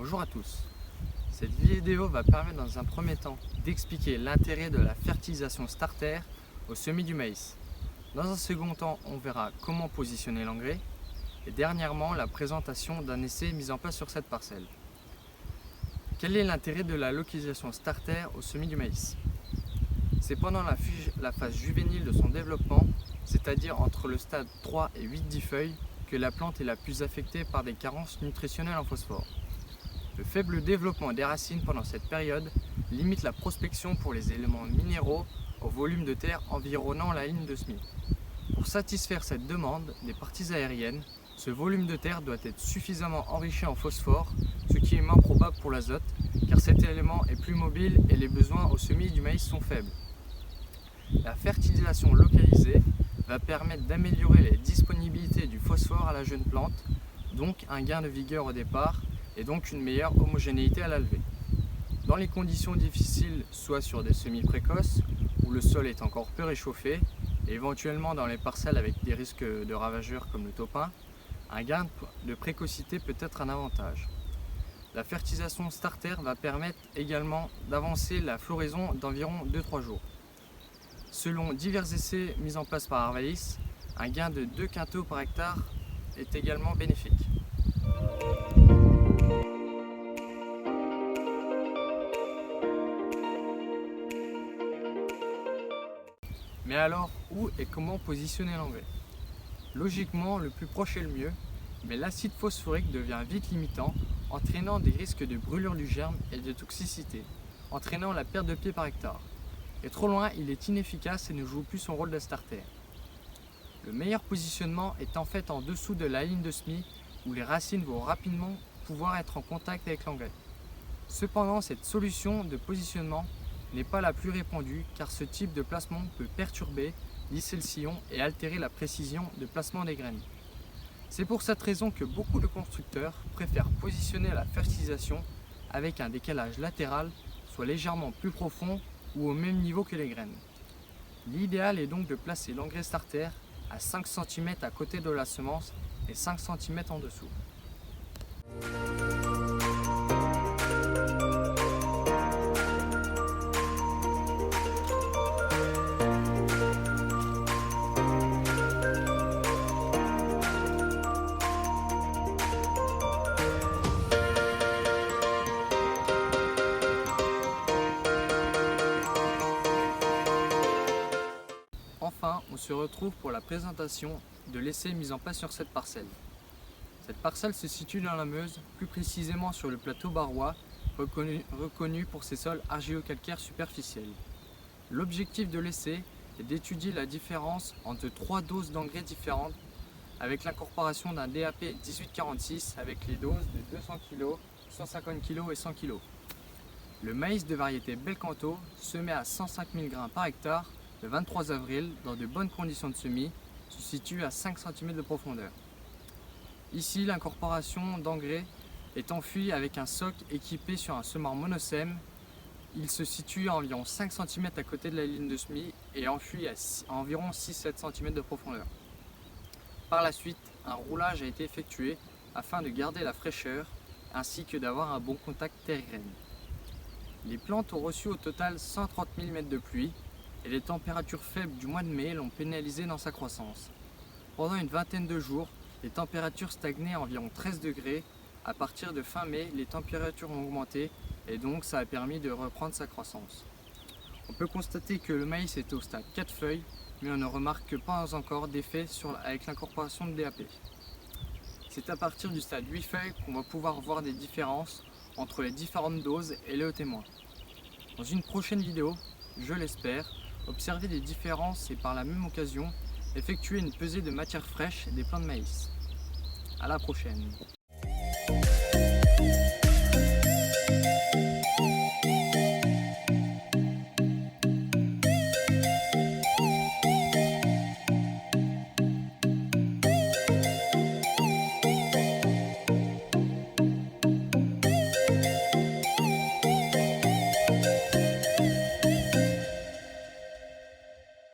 Bonjour à tous. Cette vidéo va permettre dans un premier temps d'expliquer l'intérêt de la fertilisation starter au semis du maïs. Dans un second temps, on verra comment positionner l'engrais et dernièrement la présentation d'un essai mis en place sur cette parcelle. Quel est l'intérêt de la localisation starter au semis du maïs? C'est pendant la phase juvénile de son développement, c'est-à-dire entre le stade 3 et 8-10 feuilles, que la plante est la plus affectée par des carences nutritionnelles en phosphore. Le faible développement des racines pendant cette période limite la prospection pour les éléments minéraux au volume de terre environnant la ligne de semis. Pour satisfaire cette demande des parties aériennes, ce volume de terre doit être suffisamment enrichi en phosphore, ce qui est moins probable pour l'azote, car cet élément est plus mobile et les besoins au semis du maïs sont faibles. La fertilisation localisée va permettre d'améliorer les disponibilités du phosphore à la jeune plante, donc un gain de vigueur au départ, et donc une meilleure homogénéité à la levée. Dans les conditions difficiles, soit sur des semis précoces, où le sol est encore peu réchauffé, et éventuellement dans les parcelles avec des risques de ravageurs comme le topin, un gain de précocité peut être un avantage. La fertilisation starter va permettre également d'avancer la floraison d'environ 2-3 jours. Selon divers essais mis en place par Arvalis, un gain de 2 quintaux par hectare est également bénéfique. Mais alors, où et comment positionner l'engrais? Logiquement, le plus proche est le mieux, mais l'acide phosphorique devient vite limitant, entraînant des risques de brûlure du germe et de toxicité, entraînant la perte de pieds par hectare. Et trop loin, il est inefficace et ne joue plus son rôle de starter. Le meilleur positionnement est en fait en dessous de la ligne de semis, où les racines vont rapidement pouvoir être en contact avec l'engrais. Cependant, cette solution de positionnement n'est pas la plus répandue car ce type de placement peut perturber, lisser le sillon et altérer la précision de placement des graines. C'est pour cette raison que beaucoup de constructeurs préfèrent positionner la fertilisation avec un décalage latéral, soit légèrement plus profond ou au même niveau que les graines. L'idéal est donc de placer l'engrais starter à 5 cm à côté de la semence et 5 cm en dessous. Enfin, on se retrouve pour la présentation de l'essai mis en place sur cette parcelle. Cette parcelle se situe dans la Meuse, plus précisément sur le plateau barrois, reconnu pour ses sols argilo-calcaires superficiels. L'objectif de l'essai est d'étudier la différence entre 3 doses d'engrais différentes avec l'incorporation d'un DAP 1846 avec les doses de 200 kg, 150 kg et 100 kg. Le maïs de variété Belcanto, semé à 105 000 grains par hectare, le 23 avril, dans de bonnes conditions de semis, se situe à 5 cm de profondeur. Ici, l'incorporation d'engrais est enfuie avec un soc équipé sur un semoir monosème. Il se situe à environ 5 cm à côté de la ligne de semis et enfui à environ 6-7 cm de profondeur. Par la suite, un roulage a été effectué afin de garder la fraîcheur ainsi que d'avoir un bon contact terre-graine. Les plantes ont reçu au total 130 mm de pluie et les températures faibles du mois de mai l'ont pénalisé dans sa croissance. Pendant une vingtaine de jours, les températures stagnaient à environ 13 degrés. À partir de fin mai, les températures ont augmenté et donc ça a permis de reprendre sa croissance. On peut constater que le maïs est au stade 4 feuilles, mais on ne remarque pas encore d'effet avec l'incorporation de DAP. C'est à partir du stade 8 feuilles qu'on va pouvoir voir des différences entre les différentes doses et les témoins. Dans une prochaine vidéo, je l'espère, observer des différences et par la même occasion effectuer une pesée de matière fraîche des plants de maïs. À la prochaine.